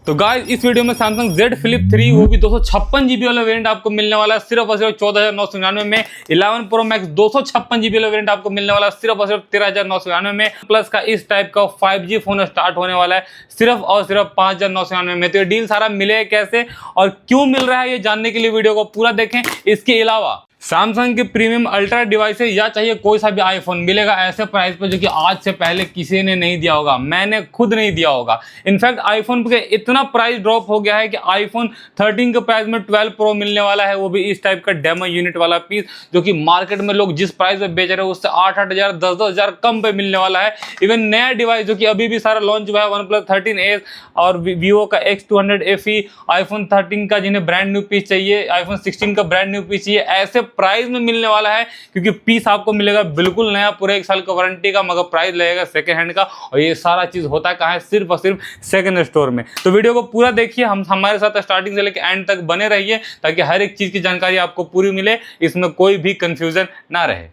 तो गाइस इस वीडियो में Samsung Z Flip 3 वो भी 256 GB वाला वेरिएंट आपको मिलने वाला है सिर्फ और सिर्फ 14,999 में। 11 Pro Max 256 GB वाला वेरिएंट आपको मिलने वाला है सिर्फ और सिर्फ 13,999 में। प्लस का इस टाइप का 5G फोन स्टार्ट होने वाला है सिर्फ और सिर्फ 5,999 में। तो ये डील सारा मिलेगा कैसे और क्यों मिल रहा है ये जानने के लिए वीडियो को पूरा देखें। इसके अलावा सैमसंग के प्रीमियम अल्ट्रा डिवाइसेस या चाहिए कोई सा भी आईफोन मिलेगा ऐसे प्राइस पे जो कि आज से पहले किसी ने नहीं दिया होगा, मैंने खुद नहीं दिया होगा। इनफैक्ट आईफोन पे इतना प्राइस ड्रॉप हो गया है कि आईफोन 13 के प्राइस में 12 प्रो मिलने वाला है, वो भी इस टाइप का डेमो यूनिट वाला पीस जो कि मार्केट में लोग जिस प्राइस पे बेच रहे हैं उससे 8,000 10,000 कम पे मिलने वाला है। इवन नया डिवाइस जो कि अभी भी सारा लॉन्च हुआ है OnePlus 13s और Vivo का X200 FE, आईफोन 13 का जिन्हें ब्रांड न्यू पीस चाहिए, आईफोन 16 का ब्रांड न्यू पीस चाहिए, ऐसे प्राइस में मिलने वाला है क्योंकि पीस आपको मिलेगा बिल्कुल नया पूरे 1 साल का वारंटी का, मगर प्राइस लगेगा सेकंड हैंड का। और ये सारा चीज होता है कहाँ है, सिर्फ और सिर्फ सेकंड स्टोर में। तो वीडियो को पूरा देखिए, हम हमारे साथ स्टार्टिंग से लेकर एंड तक बने रहिए ताकि हर एक चीज की जानकारी आपको पूरी मिले, इसमें कोई भी कंफ्यूजन ना रहे।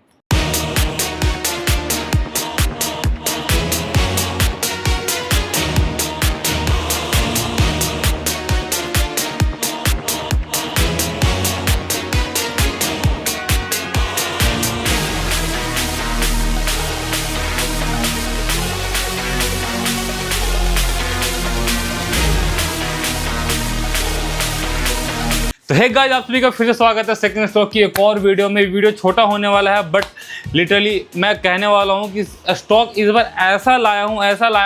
तो हे गाइस, आप सभी का फिर से स्वागत है सेकंड स्टॉक की एक और वीडियो में। वीडियो छोटा होने वाला है बट लिटरली मैं कहने वाला हूं कि स्टॉक इस बार ऐसा लाया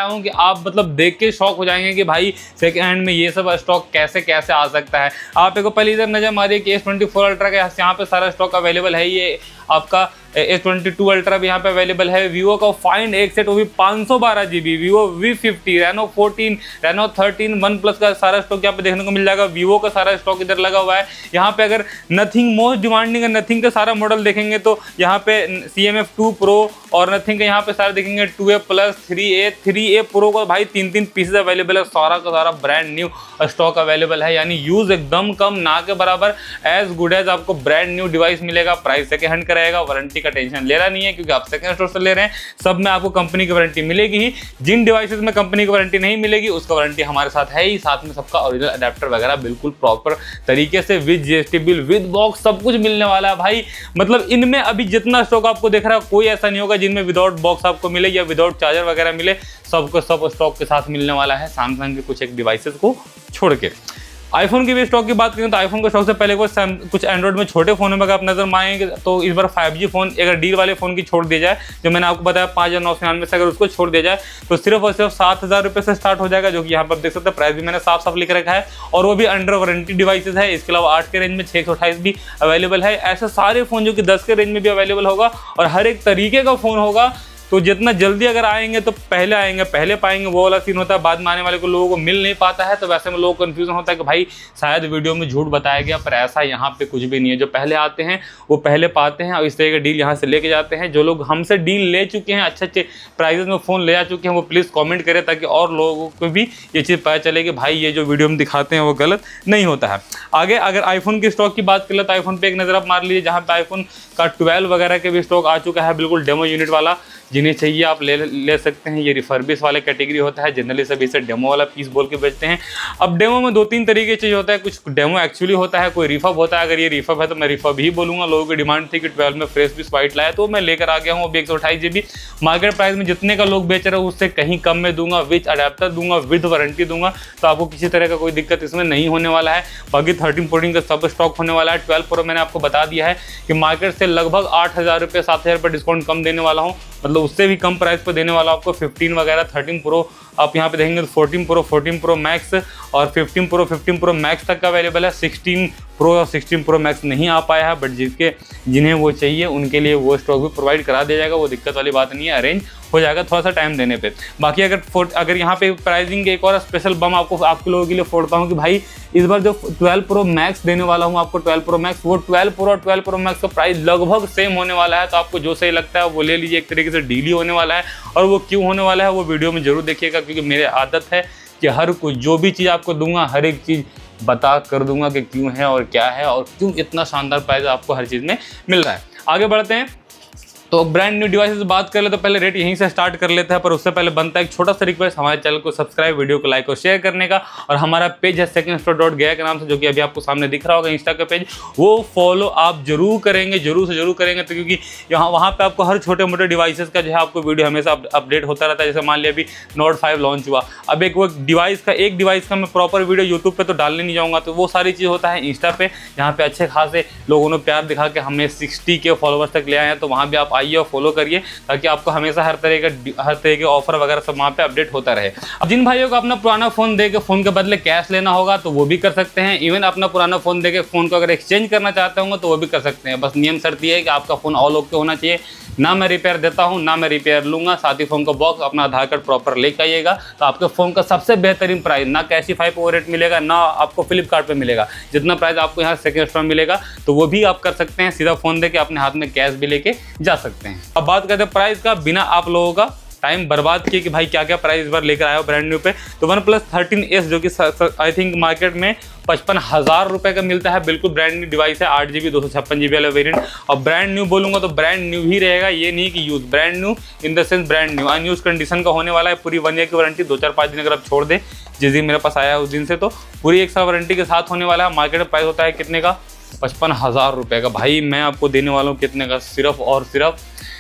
हूं कि आप मतलब देख के शॉक हो जाएंगे कि भाई सेकंड हैंड में ये सब स्टॉक कैसे कैसे आ सकता है। आप एक पहले इधर नजर मारिए कि S24 अल्ट्रा का यहाँ पे सारा स्टॉक अवेलेबल है। ये आपका S22 अल्ट्रा भी यहाँ पे अवेलेबल है। Vivo का फाइंड एक सेट वो भी 512 GB, Vivo V50, Reno 14, Reno 13, OnePlus का सारा स्टॉक यहाँ पे देखने को मिल जाएगा। Vivo का सारा स्टॉक इधर लगा हुआ है। यहाँ पे अगर नथिंग मोस्ट डिमांडिंग है, नथिंग का सारा मॉडल देखेंगे तो यहाँ पे CMF 2 Pro और नथिंग का यहाँ पे सारे देखेंगे 2A Plus, 3A Pro का भाई 3 पीसेज अवेलेबल है। सारा का सारा ब्रांड न्यू स्टॉक अवेलेबल है, यानी यूज एकदम कम ना के बराबर, एज गुड एज आपको ब्रांड न्यू डिवाइस मिलेगा। प्राइस सेकंड हैंड का रहेगा, वारंटी का टेंशन लेना नहीं है क्योंकि आप सेकंड स्टोर से ले रहे हैं। सब में आपको कंपनी की वारंटी मिलेगी ही। जिन डिवाइसेस में कंपनी की वारंटी नहीं मिलेगी उसका वारंटी हमारे साथ है ही, साथ में सबका ओरिजिनल अडेप्टर वगैरह बिल्कुल प्रॉपर तरीके से with GST bill with box सब कुछ मिलने वाला है भाई। मतलब इनमें अभी जितना स्टॉक आपको दिख रहा है कोई ऐसा नहीं होगा जिनमें विदाउट बॉक्स आपको मिले या विदाउट चार्जर वगैरह मिले। सबको सब स्टॉक के साथ मिलने वाला है सैमसंग के कुछ एक डिवाइसेस को छोड़ के। आईफोन की भी स्टॉक की बात करें तो आईफोन के स्टॉक से पहले कुछ एंड्रॉइड में छोटे फोनों में अगर आप नजर मारेंगे तो इस बार 5G फोन अगर डील वाले फोन की छोड़ दिया जाए, जो मैंने आपको बताया 5,999 से, अगर उसको छोड़ दिया जाए तो सिर्फ और सिर्फ 7,000 रुपये से स्टार्ट हो जाएगा, जो कि यहाँ पर देख सकते हैं प्राइस भी मैंने साफ साफ लिख रखा है। और वो भी अंडर वारंटी डिवाइसेस है। इसके अलावा 8 के रेंज में 628 भी अवेलेबल है। ऐसे सारे फोन जो कि 10 के रेंज में भी अवेलेबल होगा और हर एक तरीके का फोन होगा। तो जितना जल्दी अगर आएंगे तो पहले आएंगे पहले पाएंगे, वो वाला सीन होता है। बाद में आने वाले को लोगों को मिल नहीं पाता है तो वैसे में लोगों को कंफ्यूजन होता है कि भाई शायद वीडियो में झूठ बताया गया, पर ऐसा यहाँ पे कुछ भी नहीं है। जो पहले आते हैं वो पहले पाते हैं और इस तरह का डील यहाँ से लेके जाते हैं। जो लोग हमसे डील ले चुके हैं, अच्छे प्राइजेस में फ़ोन ले आ चुके हैं, वो प्लीज़ कॉमेंट करें ताकि और लोगों को भी ये चीज़ पता चले कि भाई ये जो वीडियो में दिखाते हैं वो गलत नहीं होता है। आगे अगर आईफोन की स्टॉक की बात कर ले तो आईफोन पे एक नज़र आप मार लीजिए, जहाँ पे आईफोन का 12 वगैरह के भी स्टॉक आ चुका है, बिल्कुल डेमो यूनिट वाला। जिन्हें चाहिए आप ले सकते हैं। ये रिफर्बिश वाले कैटेगरी होता है, जनरली सभी इसे डेमो वाला पीस बोल के बेचते हैं। अब डेमो में 2-3 तरीके चीज़ होता है, कुछ डेमो एक्चुअली होता है, कोई रिफर्ब होता है। अगर ये रिफर्ब है तो मैं रिफर्ब ही बोलूँगा। लोगों की डिमांड थी कि 12 में फ्रेश पीस वाइट लाया तो मैं लेकर आ गया हूँ। अभी 128 GB मार्केट प्राइस में जितने का लोग बेच रहे हैं उससे कहीं कम में दूंगा, विद अडेप्टर दूंगा, विद वारंटी दूंगा। तो आपको किसी तरह का कोई दिक्कत इसमें नहीं होने वाला है। बाकी 13-14 का सब स्टॉक होने वाला है। 12 Pro मैंने आपको बता दिया है कि मार्केट से लगभग 8,000 रुपये 7,000 रुपये डिस्काउंट कम देने वाला हूँ, मतलब उससे भी कम प्राइस पर देने वाला आपको। 15 वगैरह 13 Pro आप यहाँ पे देखेंगे तो 14 Pro Max और 15 Pro Max तक का अवेलेबल है। 16 Pro और 16 Pro Max नहीं आ पाया है, बट जिन्हें वो चाहिए उनके लिए वो स्टॉक भी प्रोवाइड करा दिया जाएगा। वो दिक्कत वाली बात नहीं है, अरेंज हो जाएगा थोड़ा सा टाइम देने पे। बाकी अगर यहाँ पे प्राइसिंग एक और स्पेशल बम आपके लोगों के लिए फोड़ता हूँ कि भाई इस बार जो 12 Pro Max देने वाला हूँ आपको, 12 Pro Max, वो 12 Pro और 12 Pro Max का प्राइस लगभग सेम होने वाला है। तो आपको जो सही लगता है वो ले लीजिए, एक तरीके से डील ही होने वाला है। और वो क्यों होने वाला है वो वीडियो में जरूर देखिएगा, क्योंकि मेरी आदत है कि हर कुछ जो भी चीज़ आपको दूंगा हर एक चीज़ बता कर दूंगा कि क्यों है और क्या है और क्यों इतना शानदार प्राइस आपको हर चीज़ में मिल रहा है। आगे बढ़ते हैं। तो ब्रांड न्यू डिवाइसेस बात कर ले तो पहले रेट यहीं से स्टार्ट कर लेते हैं, पर उससे पहले बनता है एक छोटा सा रिक्वेस्ट, हमारे चैनल को सब्सक्राइब, वीडियो को लाइक और शेयर करने का, और हमारा पेज है secondstore.gaya के नाम से, जो कि अभी आपको सामने दिख रहा होगा इंस्टा का पेज, वो फॉलो आप जरूर करेंगे, जरूर से जरूर करेंगे, तो क्योंकि वहाँ पे आपको हर छोटे मोटे डिवाइसेस का जो है आपको वीडियो हमेशा अपडेट होता रहता है। जैसे मान लिया अभी Note 5 लॉन्च हुआ, अब एक डिवाइस का मैं प्रॉपर वीडियो यूट्यूब पे तो डालने नहीं जाऊँगा, तो वो सारी चीज़ होता है इंस्टा पे, जहाँ पे अच्छे खासे लोगों ने प्यार दिखा के हमें 60 के फॉलोवर्स तक ले आए हैं। तो वहाँ भी आप आइए और फॉलो करिए, ताकि आपको हमेशा हर तरह के ऑफर वगैरह सब वहाँ पे अपडेट होता रहे। अब जिन भाइयों को अपना पुराना फ़ोन दे के फ़ोन के बदले कैश लेना होगा तो वो भी कर सकते हैं। इवन अपना पुराना फ़ोन दे के फ़ोन को अगर एक्सचेंज करना चाहते होंगे तो वो भी कर सकते हैं। बस नियम शर्त ये है कि आपका फ़ोन ऑल ओके होना चाहिए, ना मैं रिपेयर देता हूँ ना मैं रिपेयर लूँगा, साथ ही फ़ोन का बॉक्स, अपना आधार कार्ड प्रॉपर लेके आइएगा, तो आपके फ़ोन का सबसे बेहतरीन प्राइस, ना कैशिफाई पे वो रेट मिलेगा, ना आपको फ्लिपकार्ट पे मिलेगा, जितना प्राइस आपको यहाँ सेकंड स्टोर मिलेगा, तो वो भी आप कर सकते हैं। सीधा फ़ोन दे के अपने हाथ में कैश भी लेके जा सकते हैं। अब बात करते हैं प्राइस का, बिना आप लोगों का टाइम बर्बाद किए कि भाई क्या क्या प्राइस इस बार लेकर आया हो ब्रांड न्यू पे, तो OnePlus 13S जो कि आई थिंक मार्केट में 55,000 रुपये का मिलता है। बिल्कुल ब्रांड न्यू डिवाइस है, 8GB 256GB वाला वेरिएंट। और ब्रांड न्यू बोलूँगा तो ब्रांड न्यू ही रहेगा, ये नहीं कि use, brand new in the sense brand new unused condition का होने वाला है। पूरी 1 ईयर की वारंटी, 2-4-5 दिन अगर आप छोड़ दें, जिस दिन मेरे पास आया है उस दिन से, तो पूरी 1 साल वारंटी के साथ होने वाला है। मार्केट में प्राइस होता है कितने का, 55,000 रुपये का। भाई मैं आपको देने वाला हूँ कितने का, सिर्फ और सिर्फ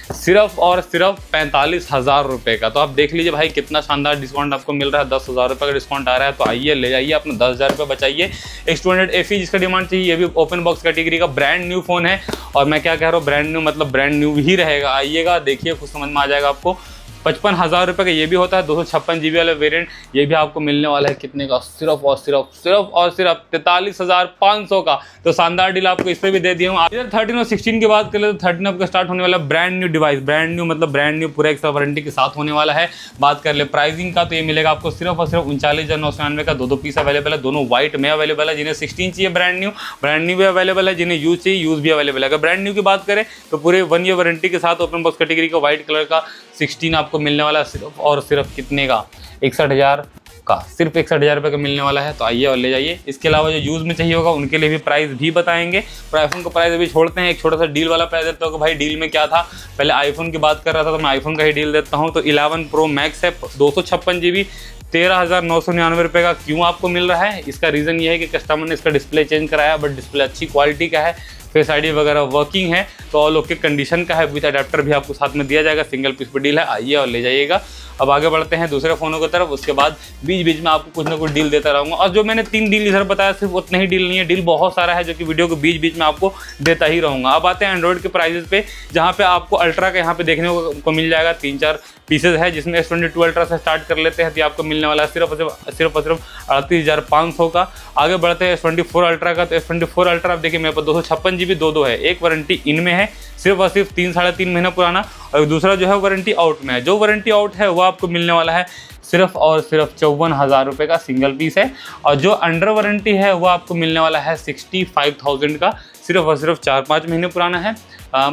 45,000 रुपये का। तो आप देख लीजिए भाई कितना शानदार डिस्काउंट आपको मिल रहा है, 10,000 रुपये का डिस्काउंट आ रहा है। तो आइए ले जाइए, अपना 10,000 रुपये बचाइए। X200 FE जिसका डिमांड चाहिए, ये भी ओपन बॉक्स कैटेगरी का ब्रांड न्यू फ़ोन है। और मैं क्या कह रहा हूँ, ब्रांड न्यू मतलब ब्रांड न्यू ही रहेगा। आइएगा देखिए, कुछ समझ में आ जाएगा आपको। 55,000 रुपये का ये भी होता है, 256GB वाला वेरिएंट, ये भी आपको मिलने वाला है कितने का, सिर्फ और सिर्फ 43,500 का। तो शानदार डील आपको इस पर भी दे दिया हूँ। इधर 13 और 16 की बात करें तो 13 आपका स्टार्ट होने वाला brand new device, brand new मतलब ब्रांड न्यू पूरा 1 साल वारंटी के साथ होने वाला है। बात कर ले प्राइसिंग का, तो ये मिलेगा आपको सिर्फ और सिर्फ 39,999 का। 2 पीस अवेलेबल है, दोनों व्हाइट में अवेलेबल है। जिन्हें 16 चाहिए ब्रांड न्यू भी अवेलेबल है, जिन्हें यूज चाहिए यूज भी अवेलेबल है। अगर ब्रांड न्यू की बात करें तो पूरे 1 ईयर वारंटी के साथ ओपन बॉक्स कैटेगरी का व्हाइट कलर का 16 आपको मिलने वाला है, सिर्फ और सिर्फ कितने का, 61,000 का, सिर्फ 61,000 रुपये का मिलने वाला है। तो आइए और ले जाइए। इसके अलावा जो यूज़ में चाहिए होगा उनके लिए भी प्राइस भी बताएंगे। पर आईफोन का प्राइस अभी छोड़ते हैं, एक छोटा सा डील वाला प्राइस देता हूँ कि भाई डील में क्या था। पहले आईफोन की बात कर रहा था तो मैं आईफोन का ही डील देता हूँ। तो 11 Pro Max है, 256GB, 13,999 रुपये का। क्यों आपको मिल रहा है, इसका रीज़न ये है कि कस्टमर ने इसका डिस्प्ले चेंज कराया, बट डिस्प्ले अच्छी क्वालिटी का है, फेस आईडी वगैरह वर्किंग है, तो ऑल ओके कंडीशन का है, विद अडेप्टर भी आपको साथ में दिया जाएगा। सिंगल पीस पर डील है, आइए और ले जाइएगा। अब आगे बढ़ते हैं दूसरे फ़ोनों की तरफ। उसके बाद बीच बीच में आपको कुछ ना कुछ डील देता रहूँगा। और जो मैंने 3 डील इधर बताया, सिर्फ उतना ही डील नहीं है, डील बहुत सारा है जो कि वीडियो के बीच बीच में आपको देता ही रहूँगा। अब आते हैं एंड्रॉइड के प्राइजेस पे, जहाँ पे आपको अल्ट्रा का यहाँ पे देखने को मिल जाएगा। 3-4 पीसेज है, जिसमें S22 अल्ट्रा से स्टार्ट कर लेते हैं, तो आपको मिलने वाला है सिर्फ 38,500 का। आगे बढ़ते हैं S24 अल्ट्रा का। तो S24 अल्ट्रा आप देखिए मेरे पास 256GB 2 है, एक वारंटी इनमें है, सिर्फ और सिर्फ 3-3.5 महीना पुराना, और दूसरा जो है वारंटी आउट में है। जो वारंटी आउट है वो आपको मिलने वाला है सिर्फ और सिर्फ 54,000 रुपये का, सिंगल पीस है। और जो अंडर वारंटी है वो आपको मिलने वाला है 65,000 का, सिर्फ और सिर्फ 4-5 महीने पुराना है।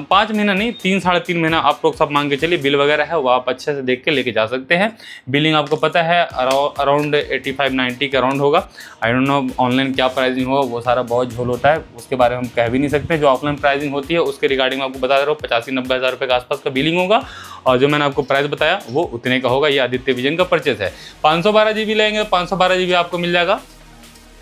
5 महीना नहीं, 3-3.5 महीना आप लोग सब मांग के चलिए। बिल वगैरह है वो आप अच्छे से देख के लेके जा सकते हैं। बिलिंग आपको पता है अराउंड 85-90 के अराउंड होगा। आई डोंट नो ऑनलाइन क्या प्राइसिंग होगा, वो सारा बहुत झोल होता है, उसके बारे में हम कह भी नहीं सकते। जो ऑफलाइन प्राइसिंग होती है उसके रिगार्डिंग आपको बता दे रहा हूँ, 85-90 हज़ार रुपये के आसपास का बिलिंग होगा। और जो मैंने आपको प्राइस बताया वो उतने का होगा। ये आदित्य विजन का परचेस है। 512GB लेंगे, 512GB आपको मिल जाएगा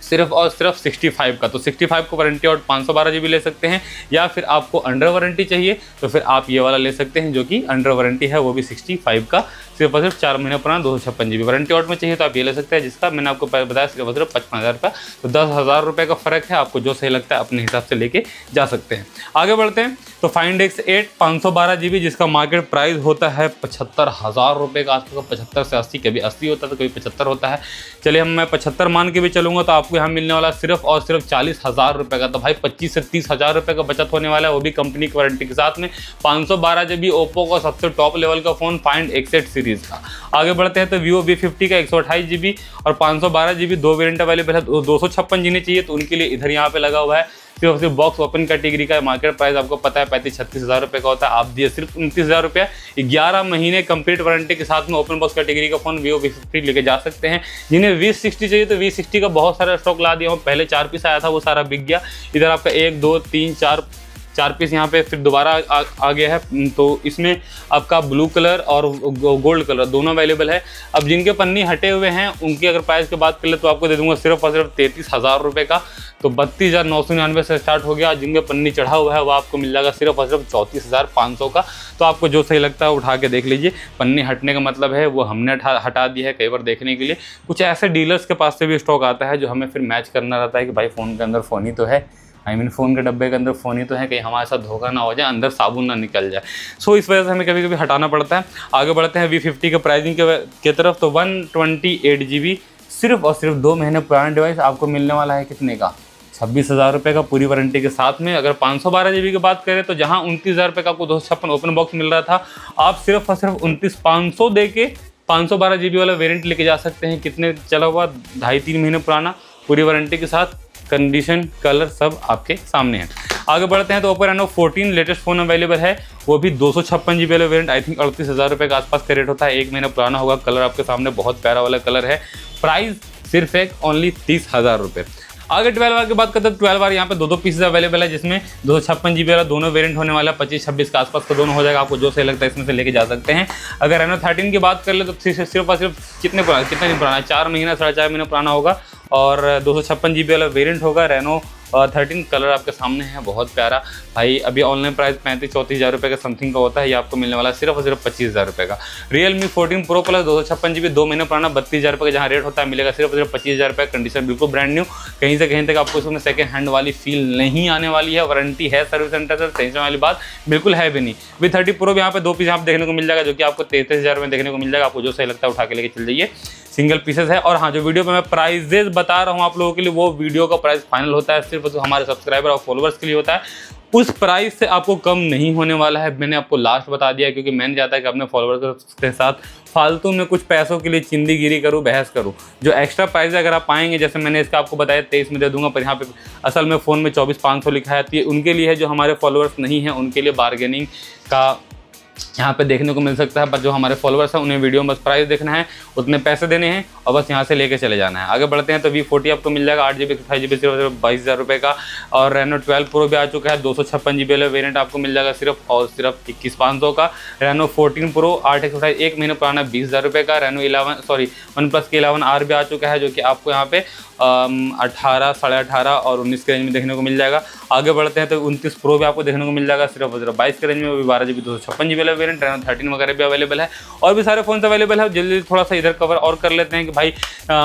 सिर्फ और सिर्फ 65 का। तो 65 को वारंटी और 512GB ले सकते हैं। या फिर आपको अंडर वारंटी चाहिए तो फिर आप ये वाला ले सकते हैं, जो कि अंडर वारंटी है, वो भी 65 का, सिर्फ और सिर्फ 4 महीने पुराना, 256GB। वारंटी आउट में चाहिए तो आप ये ले सकते हैं, जिसका मैंने आपको बताया सिर्फ और सिर्फ 55,000 रुपये। तो 10,000 रुपये का फ़र्क है, आपको जो सही लगता है अपने हिसाब से लेके जा सकते हैं। आगे बढ़ते हैं तो Find X8 512GB, जिसका मार्केट प्राइस होता है 75,000 रुपये का आसपास, 75 से 80, कभी 80 होता है तो कभी 75 होता है। चलिए मैं 75 मान के भी चलूँगा तो आपको यहाँ मिलने वाला सिर्फ और सिर्फ 40,000 रुपये का। तो भाई 25 से 30,000 रुपये का बचत होने वाला है, वो भी कंपनी की वारंटी के साथ में। 512GB ओप्पो का सबसे टॉप लेवल का फ़ोन Find X8 सीरीज़ का। आगे बढ़ते हैं तो Vivo V50 का 128GB और 512GB, 2 वेरिएंट अवेलेबल है। 256 जिन्हें चाहिए तो उनके लिए इधर यहाँ पे लगा हुआ है। सिर्फ बॉक्स ओपन कैटेगरी का मार्केट प्राइस आपको पता है 35-36 हज़ार रुपये का होता है। आप दिए सिर्फ 29,000 रुपये, 11 महीने कंप्लीट वारंटी के साथ में ओपन बॉक्स कैटेगरी का फोन Vivo V50 लेके जा सकते हैं। जिन्हें V60 चाहिए तो V60 का बहुत सारा स्टॉक ला दिया हूँ, पहले 4 पीस आया था वो सारा बिक गया। इधर आपका 1, 2, 3, 4 4 पीस यहाँ पे फिर दोबारा आ गया है। तो इसमें आपका ब्लू कलर और गोल्ड कलर दोनों अवेलेबल है। अब जिनके पन्नी हटे हुए हैं उनकी अगर प्राइस की बात कर ले तो आपको दे दूंगा सिर्फ और सिर्फ 33,000 रुपये का। तो 32,999 से स्टार्ट हो गया। जिनके पन्नी चढ़ा हुआ है वो आपको मिल जाएगा सिर्फ और सिर्फ 34,500 का। तो आपको जो सही लगता है उठा के देख लीजिए। पन्नी हटने का मतलब है वो हमने हटा दिया है कई बार देखने के लिए। कुछ ऐसे डीलर्स के पास से भी स्टॉक आता है जो हमें फिर मैच करना रहता है कि भाई फ़ोन के अंदर फ़ोन ही तो है, फ़ोन के डब्बे के अंदर फ़ोन ही तो है, कहीं हमारे साथ धोखा ना हो जाए, अंदर साबुन ना निकल जाए। सो इस वजह से हमें कभी कभी हटाना पड़ता है। आगे बढ़ते हैं V50 के प्राइसिंग के तरफ। तो 128 GB सिर्फ और सिर्फ 2 महीने पुराना डिवाइस आपको मिलने वाला है कितने का? 26,000 रुपये का पूरी वारंटी के साथ में। अगर 512 GB की बात करें तो जहाँ 29,000 रुपये का आपको 256 ओपन बॉक्स मिल रहा था, आप सिर्फ और सिर्फ 29,500 दे के 512 GB वाला वेरिएंट लेके जा सकते हैं। कितने चला हुआ? 2.5-3 महीने पुराना पूरी वारंटी के साथ, कंडीशन कलर सब आपके सामने है। आगे बढ़ते हैं तो Oppo Reno 14 latest phone available है, वो भी 256 GB वाला वेरिएंट। आई थिंक 38,000 रुपये के आसपास का रेट होता है। 1 महीना पुराना होगा। कलर आपके सामने बहुत प्यारा वाला कलर है। प्राइस सिर्फ एक ओनली 30,000 रुपये। आगे 12R की बात करते हैं। 12R यहाँ पे 2 पीसेज अवेलेबल है जिसमें 256 GB वाला दोनों वेरिएंट होने वाला है। 25-26 के आसपास का दोनों हो जाएगा। आपको जो सही लगता है इसमें से लेके जा सकते हैं। अगर Reno 13 की बात कर ले तो सिर्फ और सिर्फ कितने दिन पुराना है? 4 महीना 4.5 महीना पुराना होगा और 256 GB वाला वेरिएंट होगा। Reno 13 कलर आपके सामने है, बहुत प्यारा। भाई अभी ऑनलाइन प्राइस 35-34 हज़ार रुपये का समथिंग का होता है। ये आपको मिलने वाला सिर्फ और सिर्फ 25,000 रुपये का। Realme 14 Pro Plus 256 GB 2 महीने पुराना 32,000 रुपये का जहाँ रेट होता है मिलेगा सिर्फ और सिर्फ 25,000 रुपये। कंडीशन बिल्कुल ब्रांड न्यू, कहीं से कहीं तक आपको इसमें सेकंड हैंड वाली फील नहीं आने वाली है। वारंटी है सर्विस सेंटर से, टेंशन वाली बात बिल्कुल है भी नहीं। V30 Pro भी यहाँ पे 2 पीस आप देखने को मिल जाएगा जो कि आपको 33,000 में देखने को मिल जाएगा। आपको जो सही लगता है उठा के लेके चल जाइए, सिंगल पीसेस है। और हाँ, जो वीडियो पे मैं प्राइजेस बता रहा हूँ आप लोगों के लिए, वो वीडियो का प्राइस फाइनल होता है सिर्फ हमारे सब्सक्राइबर और फॉलोअर्स के लिए होता है। उस प्राइस से आपको कम नहीं होने वाला है। मैंने आपको लास्ट बता दिया क्योंकि मैंने चाहता है कि अपने फॉलोअर्स के साथ फालतू में कुछ पैसों के लिए चिंदीगिरी करूँ, बहस करूँ। जो एक्स्ट्रा प्राइस अगर आप पाएंगे, जैसे मैंने इसका आपको बताया 23 में दे दूंगा, पर यहाँ पे असल में फ़ोन में 24,500 लिखा है। तो ये उनके लिए है जो हमारे फॉलोअर्स नहीं हैं, उनके लिए बार्गेनिंग का यहाँ पे देखने को मिल सकता है। पर जो हमारे फॉलोअर्स हैं उन्हें वीडियो में बस प्राइस देखना है, उतने पैसे देने हैं और बस यहाँ से लेके चले जाना है। आगे बढ़ते हैं तो V40 आपको मिल जाएगा 8 GB 28 GB सिर्फ 22,000 रुपये का। और Reno 12 Pro भी आ चुका है, 256 GB वाला वेरिएंट आपको मिल जाएगा सिर्फ और सिर्फ 21,500 का। Reno 14 Pro 8/128 1 महीने पुराना 20,000 रुपये का। OnePlus के 11R भी आ चुका है जो कि आपको यहाँ पे 18, 18.5 और 19 के रेंज में देखने को मिल जाएगा। आगे बढ़ते हैं तो 29 Pro भी आपको देखने को मिल जाएगा सिर्फ और सिर्फ 22 के रेंज में, वो भी 12 GB 256 GB वाला वेरिएंट। Reno 13 वगैरह भी अवेलेबल है और भी सारे फोन अवेलेबल है। जल्दी थोड़ा सा इधर कवर और कर लेते हैं कि भाई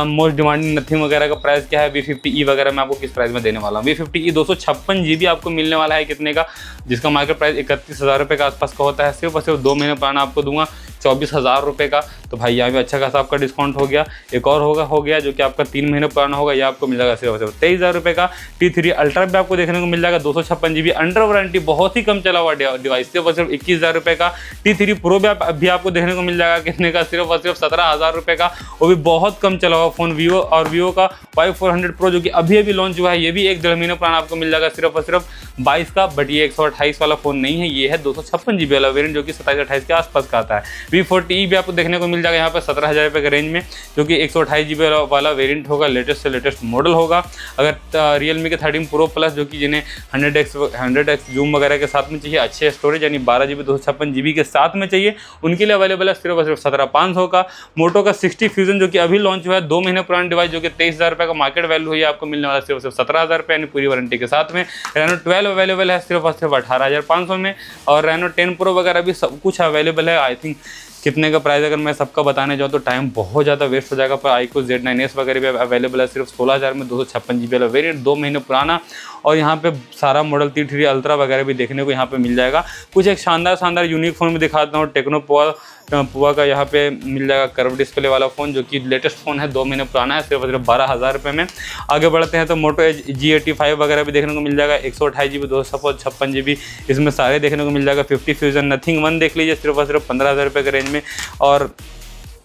मोस्ट डिमांडिंग नथिंग वगैरह का प्राइस क्या है। V50e वगैरह मैं आपको किस प्राइस में देने वाला हूँ। V50e 256 GB आपको मिलने वाला है कितने का, जिसका मार्केट प्राइस 31,000 रुपये के आसपास का होता है। सिर्फ और सिर्फ 2 महीने पुराना आपको दूंगा 24,000 रुपये का। तो भाई यहाँ भी अच्छा खासा आपका डिस्काउंट हो गया। एक और हो गया जो कि आपका 3 महीने पुराना होगा, यह आपको मिल जाएगा सिर्फ 23,000 रुपये का। T3 अल्ट्रा भी आपको देखने को मिल जाएगा 256 GB अंडर वारंटी, बहुत ही कम चला हुआ डिवाइस, सिर्फ और सिर्फ 21,000 रुपये का। T3 Pro भी आपको देखने को मिल जाएगा कितने का, सिर्फ और सिर्फ 17,000 रुपये का। वो भी बहुत कम चला हुआ फोन Vivo का Y400 Pro जो कि अभी लॉन्च हुआ है, ये भी 1-1.5 महीने पुराना आपको मिल जाएगा सिर्फ और सिर्फ 22 का। बट ये 128 वाला फोन नहीं है, ये है 256 GB वाला वेरिएंट जो कि 27-28 के आसपास का आता है। V40e भी आपको देखने को मिल जाएगा यहाँ पर 17,000 रुपये के रेंज में, जो कि 128 GB वाला वेरिएंट होगा, लेटेस्ट से लेटेस्ट मॉडल होगा। अगर Realme के 13 Pro Plus जो कि जिन्हें 100x जूम वगैरह के साथ में चाहिए, अच्छे स्टोरेज यानी 12 GB 256 GB के साथ में चाहिए, उनके लिए अवेलेबल है सिर्फ और सिर्फ 17,500 का। मोटो का 60 Fusion जो कि अभी लॉन्च हुआ है, 2 महीने पुराना डिवाइस जो कि 23,000 रुपये का मार्केट वैल्यू है, आपको मिलने वाला सिर्फ 17,000 रुपये यानी पूरी वारंटी के साथ में। Reno 12 अवेलेबल है सिर्फ और सिर्फ 18,500 में। और Reno 10 Pro वगैरह भी सब कुछ अवेलेबल है। आई थिंक कितने का प्राइस अगर मैं सबका बताने जाऊँ तो टाइम बहुत ज़्यादा वेस्ट हो जाएगा। पर iQOO Z9s वगैरह भी अवेलेबल है सिर्फ 16,000 में, 256 GB वाला वेरिएंट, 2 महीने पुराना। और यहाँ पे सारा मॉडल T3 अल्ट्रा वगैरह भी देखने को यहाँ पे मिल जाएगा। कुछ एक शानदार यूनिक फ़ोन भी दिखाता हूँ। टेक्नो पुआ का यहाँ पे मिल जाएगा कर्व डिस्प्ले वाला फ़ोन जो कि लेटेस्ट फ़ोन है, 2 महीने पुराना है, सिर्फ 12,000 रुपये में। आगे बढ़ते हैं तो मोटो एज G85 वगैरह भी देखने को मिल जाएगा, 128 GB 256 GB इसमें सारे देखने को मिल जाएगा। 50 Fusion नथिंग 1 देख लीजिए सिर्फ और सिर्फ 15,000 रुपये के रेंज में। और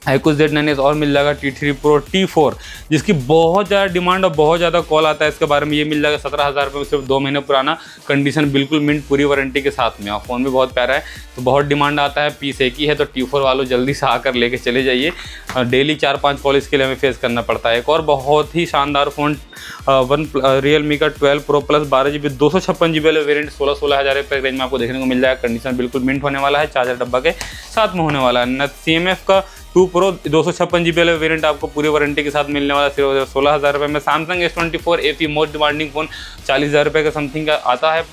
iQOO Z9s और मिल जाएगा T3 Pro T4 जिसकी बहुत ज़्यादा डिमांड और बहुत ज़्यादा कॉल आता है इसके बारे में। ये मिल जाएगा 17,000 रुपये में, सिर्फ 2 महीने पुराना, कंडीशन बिल्कुल मिंट, पूरी वारंटी के साथ में। और फ़ोन भी बहुत प्यारा है, तो बहुत डिमांड आता है। पीस एक ही है तो T4 वालों जल्दी से आकर लेके चले जाइए। डेली 4-5 कॉल इसके लिए हमें फेस करना पड़ता है। एक और बहुत ही शानदार फ़ोन रियलमी का 12 प्रो प्लस 12GB 256GB वाला वेरिएंट 16 हज़ार रुपये रेंज में आपको देखने को मिल जाएगा। कंडीशन बिल्कुल मिंट होने वाला है, चार्जर डब्बा के साथ में होने वाला है। CMF का 2 प्रो 256GB वाला वेरिएंट आपको पूरी वारंटी के साथ मिलने वाला सिर्फ 16 हज़ार रुपये में। Samsung S24 FE most demanding phone 40 हज़ार रुपये का समथिंग का आता है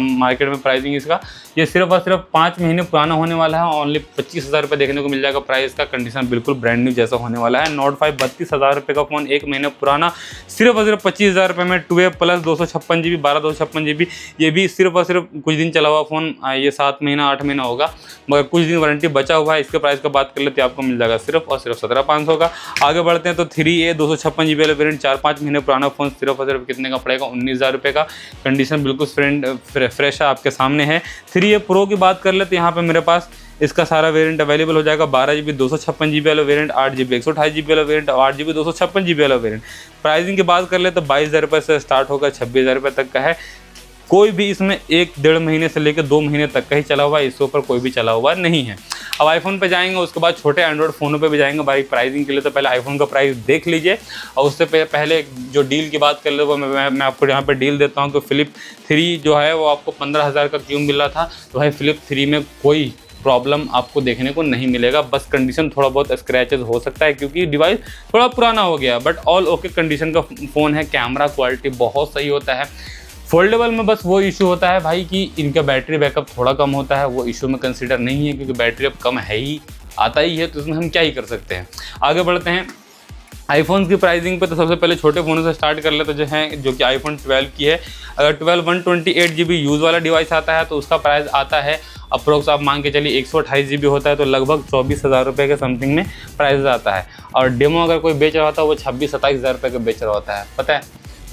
मार्केट में प्राइसिंग इसका। ये सिर्फ और सिर्फ 5 महीने पुराना होने वाला है, ओनली 25 हज़ार रुपये देखने को मिल जाएगा प्राइस का। कंडीशन बिल्कुल ब्रांड न्यू जैसा होने वाला है। Note 5 32 हज़ार रुपये का फ़ोन, 1 महीने पुराना, सिर्फ और सिर्फ 25 हज़ार रुपये में। 12 प्लस 256GB 256GB, ये भी सिर्फ और सिर्फ कुछ दिन चला हुआ फ़ोन, ये 7 महीना 8 महीना होगा, मगर कुछ दिन वारंटी बचा हुआ है। इसके प्राइस का बात कर लेते हैं, आपको मिल जाएगा सिर्फ और सिर्फ 17,500 का। आगे बढ़ते हैं तो 3A 256GB वाला वेरिएंट 4-5 महीने पुराना फ़ोन, सिर्फ और सिर्फ कितने का पड़ेगा? 19 हज़ार रुपये का। कंडीशन बिल्कुल फ्रेश है, आपके सामने है। 3A प्रो की बात कर लेते हैं, यहाँ पे मेरे पास इसका सारा वेरिएंट अवेलेबल हो जाएगा। 12GB 256GB वाला वेरिएंट, 8GB 128GB वाला वेरिएंट, 8GB 256GB वाला वेरिएंट। प्राइसिंग की बात कर ले तो 22 हज़ार रुपये से स्टार्ट होकर 26 हज़ार रुपये तक का है। कोई भी इसमें 1-1.5 महीने से लेकर 2 महीने तक का ही चला हुआ है, इसके ऊपर कोई भी चला हुआ नहीं है। अब आईफोन पे जाएंगे, उसके बाद छोटे एंड्रॉयड फ़ोनों पे भी जाएंगे। भाई प्राइसिंग के लिए तो पहले आईफोन का प्राइस देख लीजिए, और उससे पहले जो डील की बात कर ले वो मैं आपको यहाँ पे डील देता हूँ कि फ्लिप 3 जो है वो आपको 15 हज़ार का क्यों मिल रहा था। तो भाई फ्लिप 3 में कोई प्रॉब्लम आपको देखने को नहीं मिलेगा, बस कंडीशन थोड़ा बहुत स्क्रैचेस हो सकता है क्योंकि डिवाइस थोड़ा पुराना हो गया, बट ऑल ओके कंडीशन का फ़ोन है। कैमरा क्वालिटी बहुत सही होता है। फोल्डेबल में बस वो इशू होता है भाई कि इनका बैटरी बैकअप थोड़ा कम होता है, वो इशू में कंसीडर नहीं है क्योंकि बैटरी अब कम है ही, आता ही है, तो इसमें हम क्या ही कर सकते हैं। आगे बढ़ते हैं आईफोन की प्राइसिंग पे, तो सबसे पहले छोटे फ़ोनों से स्टार्ट कर लेते हैं जो कि आईफोन 12 की है। अगर 12 128GB यूज़ वाला डिवाइस आता है तो उसका प्राइस आता है अप्रोक्स, आप मान के चलिए 128GB होता है तो लगभग 24 हज़ार रुपये के समथिंग में प्राइस आता है। और डेमो अगर कोई बेच रहा होता है वो 26-27 हज़ार रुपये का बेच रहा होता है। पता है,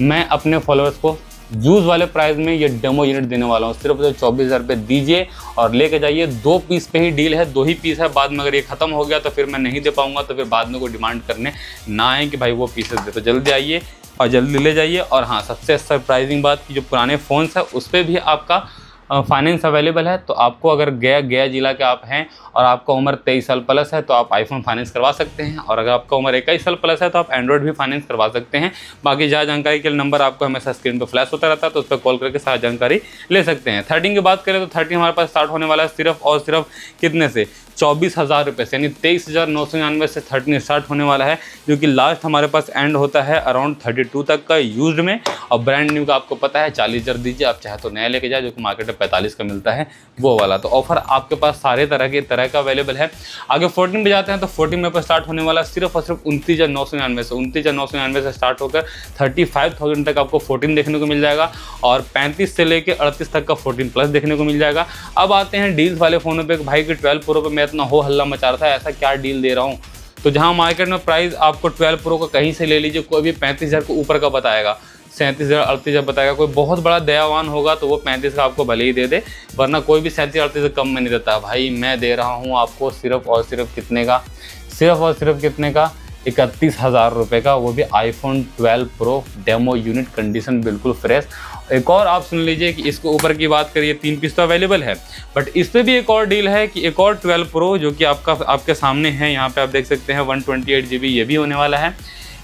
मैं अपने फॉलोअर्स को यूज़ वाले प्राइस में ये डेमो यूनिट देने वाला हूँ। सिर्फ 24 हज़ार रुपये दीजिए और लेके जाइए। 2 पीस पे ही डील है, 2 ही पीस है। बाद में अगर ये ख़त्म हो गया तो फिर मैं नहीं दे पाऊँगा, तो फिर बाद में कोई डिमांड करने ना आए कि भाई वो पीसेस दे। तो जल्दी आइए और जल्दी ले जाइए। और हाँ, सबसे सरप्राइजिंग बात कि जो पुराने फ़ोन्स है उस पर भी आपका फाइनेंस अवेलेबल है। तो आपको अगर गया जिला के आप हैं और आपका उम्र 23 साल प्लस है तो आप आईफोन फाइनेंस करवा सकते हैं, और अगर आपका उम्र 21 साल प्लस है तो आप एंड्रॉयड भी फाइनेंस करवा सकते हैं। बाकी ज़्यादा जानकारी के लिए नंबर आपको हमेशा स्क्रीन पर फ्लैश होता रहता है, तो उस पर कॉल करके सारी जानकारी ले सकते हैं। 13 की बात करें तो 13 हमारे पास स्टार्ट होने वाला है सिर्फ और सिर्फ कितने से? 24 हज़ार रुपये से, यानी 23,999 से 13 स्टार्ट होने वाला है, जो कि लास्ट हमारे पास एंड होता है अराउंड 32 तक का यूज्ड में। और ब्रांड न्यू का आपको पता है 40 हज़ार दीजिए, आप चाहे तो नया लेके जाए जो कि मार्केट में 45 का मिलता है वो वाला। तो ऑफर आपके पास सारे तरह का अवेलेबल है। आगे 14 पे जाते हैं तो 14 में पर स्टार्ट होने वाला सिर्फ और सिर्फ 29,999 से 29,999 से स्टार्ट होकर 35,000 तक आपको 14 देखने को मिल जाएगा, और 35 से लेकर 38 तक का 14 प्लस देखने को मिल जाएगा। अब आते हैं डील्स वाले फ़ोनों पे। भाई कि 12 प्रो पे मैं इतना हो हल्ला मचा रहा था, ऐसा क्या डील दे रहा हूँ। तो जहाँ मार्केट में प्राइस आपको 12 प्रो का कहीं से ले लीजिए, कोई भी 35,000 को ऊपर का बताएगा, 37,000 38,000 बताएगा। कोई बहुत बड़ा दयावान होगा तो वो 35 का आपको भले ही दे दे, वरना कोई भी 37-38 से कम में नहीं देता। भाई मैं दे रहा हूँ आपको सिर्फ और सिर्फ कितने का? सिर्फ और सिर्फ कितने का? 31 हज़ार रुपये का, वो भी iPhone 12 pro demo unit, condition बिल्कुल फ्रेश। एक और आप सुन लीजिए कि इसको ऊपर की बात करिए, 3 पीस तो अवेलेबल है, बट इस पर भी एक और डील है कि एक और 12 प्रो जो कि आपके सामने है, यहाँ पे आप देख सकते हैं 128GB ये भी होने वाला है।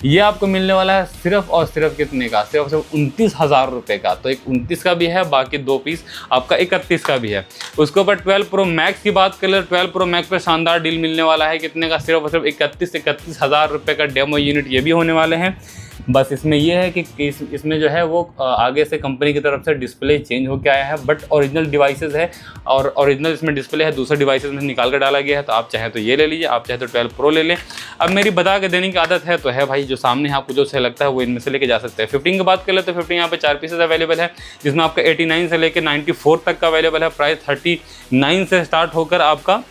ये आपको मिलने वाला है सिर्फ और सिर्फ कितने का? सिर्फ 29 हज़ार रुपये का। तो एक 29 का भी है, बाकी 2 पीस आपका 31 का भी है। उसके ऊपर 12 प्रो मैक्स की बात करें, 12 प्रो मैक्स पे शानदार डील मिलने वाला है कितने का? सिर्फ और सिर्फ 31 हज़ार रुपये का डेमो यूनिट ये भी होने वाले हैं। बस इसमें यह है कि इसमें जो है वो आगे से कंपनी की तरफ से डिस्प्ले चेंज होकर आया है, बट ओरिजिनल डिवाइसेस है और ओरिजिनल इसमें डिस्प्ले है, दूसरे डिवाइसेस में निकाल कर डाला गया है। तो आप चाहे तो ये ले लीजिए, आप चाहे तो 12 प्रो ले लें। अब मेरी बता के देने की आदत है तो है भाई, जो सामने आपको जो सही लगता है वो इनमें से लेके जा सकते हैं। 15 की बात कर ले तो 15 यहाँ पे 4 पीसेस अवेलेबल है, जिसमें आपका 89 से लेकर 94 तक का अवेलेबल है। प्राइस 39 से स्टार्ट होकर आपका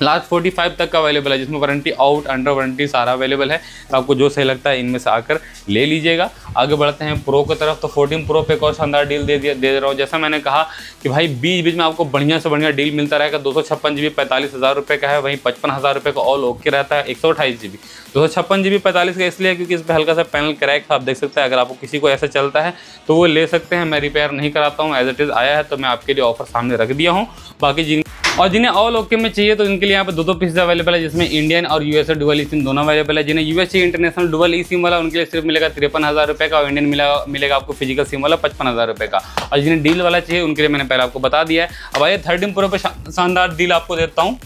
लास्ट 45 तक का अवेलेबल है, जिसमें वारंटी आउट अंडर वारंटी सारा अवेलेबल है। तो आपको जो सही लगता है इनमें से आकर ले लीजिएगा। आगे बढ़ते हैं प्रो की तरफ। तो 14 प्रो पे एक और शानदार डील दे रहा हूँ। जैसा मैंने कहा कि भाई बीच में आपको बढ़िया से बढ़िया डील मिलता रहेगा। 256GB 45 हज़ार रुपये का है, वहीं 55 हज़ार रुपये का ऑल ओके रहता है। 128GB 256GB 45 का इसलिए क्योंकि इस पर हल्का सा पैनल क्रैक आप देख सकते हैं। अगर आपको किसी को ऐसा चलता है तो वो ले सकते हैं, मैं रिपेयर नहीं कराता हूँ, एज इट इज़ आया है तो मैं आपके लिए ऑफर सामने रख दिया हूँ। बाकी और जिन्हें ऑल ओके में चाहिए तो इनके लिए यहाँ पे दो पीसेज अवेलेबल है, जिसमें इंडियन और यूएसए डुअल ई सिम दोनों अवेलेबल है। जिन्हें यूएसए इंटरनेशनल डुअल ई सिम वाला उनके लिए सिर्फ मिलेगा 53,000 रुपये का, और इंडियन मिलेगा आपको फिजिकल सिम वाला 55,000 रुपये का। और जिन्हें डील वाला चाहिए उनके लिए मैंने पहले आपको बता दिया है। अब आइए 13 प्रो पे शानदार डील आपको देता हूँ,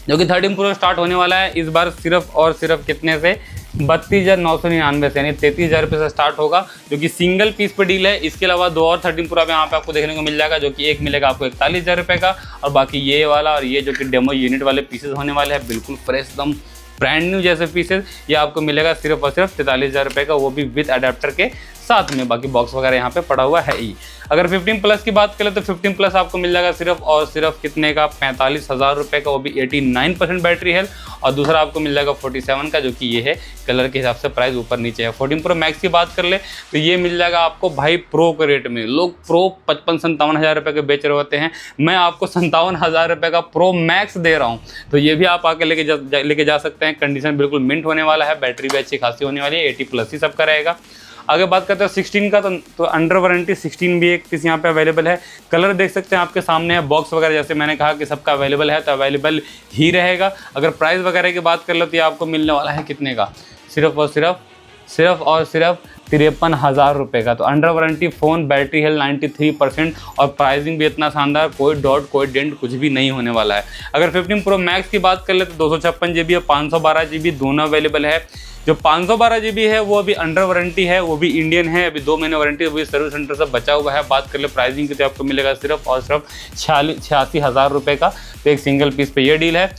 जो कि 13 प्रो स्टार्ट होने वाला है इस बार सिर्फ और सिर्फ कितने से 32,999 से, यानी 33,000 रुपये से स्टार्ट होगा, जो कि सिंगल पीस पर डील है। इसके अलावा दो और 13 प्रो यहाँ पे आपको देखने को मिल जाएगा, जो कि एक मिलेगा आपको 41,000 रुपये का, और बाकी ये वाला और ये जो कि डेमो यूनिट वाले पीसेस होने वाले हैं, बिल्कुल फ्रेश एकदम ब्रांड न्यू जैसे पीसेस, ये आपको मिलेगा सिर्फ और सिर्फ 43,000 रुपये का, वो भी विद अडेप्टर के साथ में। बाकी बॉक्स वगैरह यहाँ पे पड़ा हुआ है ही। अगर 15 प्लस की बात करें तो 15 प्लस आपको मिल जाएगा सिर्फ और सिर्फ कितने का, 45,000 रुपये का, वो भी 89% बैटरी हेल्थ। और दूसरा आपको मिल जाएगा 47 का, जो कि ये है कलर के हिसाब से प्राइस ऊपर नीचे है। 14 प्रो मैक्स की बात कर ले तो ये मिल जाएगा आपको भाई प्रो के रेट में। लोग प्रो 55-57 रुपये के बेच रहे होते हैं, मैं आपको 57,000 रुपये का प्रो मैक्स दे रहा हूँ, तो ये भी आप आके लेके जा सकते हैं। कंडीशन बिल्कुल मिंट होने वाला है, बैटरी भी अच्छी खासी होने वाली है, 80 प्लस ही सबका रहेगा। आगे बात करते हैं 16 का, तो अंडर वारंटी 16 भी एक पीस यहाँ पे अवेलेबल है। कलर देख सकते हैं आपके सामने है, बॉक्स वगैरह जैसे मैंने कहा कि सबका अवेलेबल है, तो अवेलेबल ही रहेगा। अगर प्राइस वगैरह की बात कर लो तो ये आपको मिलने वाला है कितने का, सिर्फ और सिर्फ 53,000 रुपये का। तो under warranty phone, battery health 93% और प्राइसिंग भी इतना शानदार, कोई डॉट कोई डेंट कुछ भी नहीं होने वाला है। अगर 15 प्रो मैक्स की बात कर ले तो 256 GB और 512 GB दोनों अवेलेबल है। जो 512 GB है वो अभी अंडर वारंटी है, वो भी इंडियन है, अभी 2 महीने वारंटी, वो भी सर्विस सेंटर से बचा हुआ है। बात कर ले प्राइसिंग की तो आपको मिलेगा सिर्फ और सिर्फ 86,000 रुपये का। तो एक सिंगल पीस पे ये डील है।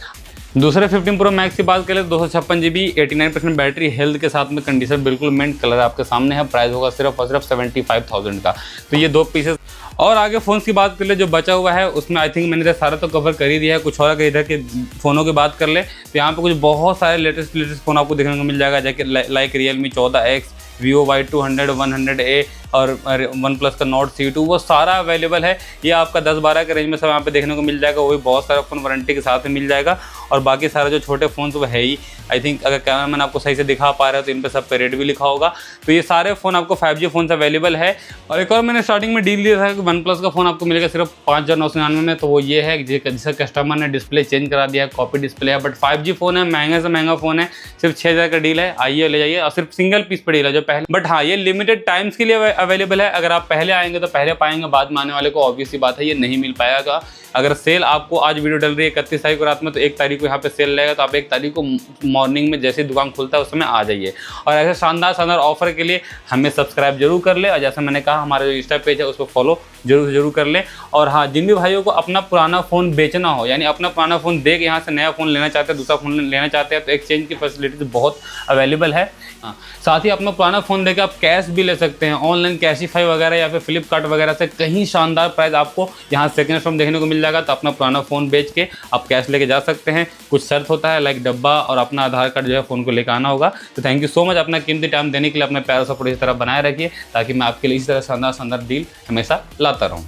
दूसरे 15 प्रो मैक्स की बात करें तो 256 GB 89% बैटरी हेल्थ के साथ में, कंडीशन बिल्कुल मिंट, कलर आपके सामने है, प्राइस होगा सिर्फ और सिर्फ 75,000 का। तो ये दो पीसेस। और आगे फ़ोन्स की बात कर ले, जो बचा हुआ है उसमें आई थिंक मैंने सारा तो कवर कर ही दिया है। कुछ और अगर इधर के फ़ोनों की बात कर ले तो यहाँ पे कुछ बहुत सारे लेटेस्ट फ़ोन आपको देखने को मिल जाएगा, जैसे like Realme 14X, Vivo Y200, 100A और OnePlus का Nord C2, वो सारा अवेलेबल है। ये आपका 10-12 के रेंज में सब यहाँ पे देखने को मिल जाएगा, वो भी बहुत सारा फ़ोन वारंटी के साथ में मिल जाएगा। और बाकी सारे जो छोटे फ़ोन वो है ही, आई थिंक अगर कैमरामैन आपको सही से दिखा पा रहे हो तो इन पे सब पे रेट भी लिखा होगा। तो ये सारे फ़ोन आपको 5G फ़ोन अवेलेबल है। और एक और मैंने स्टार्टिंग में डील दिया था कि OnePlus का फ़ोन आपको मिलेगा सिर्फ 5,999 में, तो वो ये है जिसका कस्टमर ने डिस्प्ले चेंज करा दिया है, कॉपी डिस्प्ले है, बट 5G फ़ोन है, महंगे से महंगा फ़ोन है, सिर्फ 6,000 का डील है। आइए ले जाइए, और सिर्फ सिंगल पीस पर डील है जो पहले, बट हाँ ये लिमिटेड टाइम्स के लिए अवेलेबल है। अगर आप पहले आएंगे तो पहले पाएंगे, बाद में आने वाले को ऑब्वियस सी बात है ये नहीं मिल पाएगा। अगर सेल आपको आज वीडियो डल रही है 31 तारीख को रात में, तो 1 तारीख को यहाँ पे सेल रहेगा, तो आप 1 तारीख को मॉर्निंग में जैसे दुकान खुलता है उस समय आ जाइए। और ऐसे शानदार ऑफर के लिए हमें सब्सक्राइब जरूर कर ले, और जैसा मैंने कहा हमारा जो इंस्टा पेज है उस पर फॉलो जरूर कर ले। और हाँ, जिन भी भाइयों को अपना पुराना फ़ोन बेचना हो, यानी अपना पुराना फ़ोन दे के यहाँ से नया फ़ोन लेना चाहते हैं, दूसरा फ़ोन लेना चाहते हैं, तो एक्सचेंज की फैसिलिटीज बहुत अवेलेबल है। हाँ, साथ ही अपना पुराना फ़ोन देकर आप कैश भी ले सकते हैं, ऑनलाइन कैशिफाई वगैरह या फिर फ्लिपकार्ट वगैरह से कहीं शानदार प्राइस आपको यहाँ सेकंड स्टॉक देखने को मिल जाएगा। तो अपना पुराना फ़ोन बेच के आप कैश लेके जा सकते हैं। कुछ शर्त होता है, लाइक डब्बा और अपना आधार कार्ड जो है फ़ोन को लेकर आना होगा। तो थैंक यू सो मच अपना कीमती टाइम देने के लिए। अपने प्यार सपोर्ट इसी तरह बनाए रखिए, ताकि मैं आपके लिए इसी तरह शानदार डील हमेशा लाता रहूँ।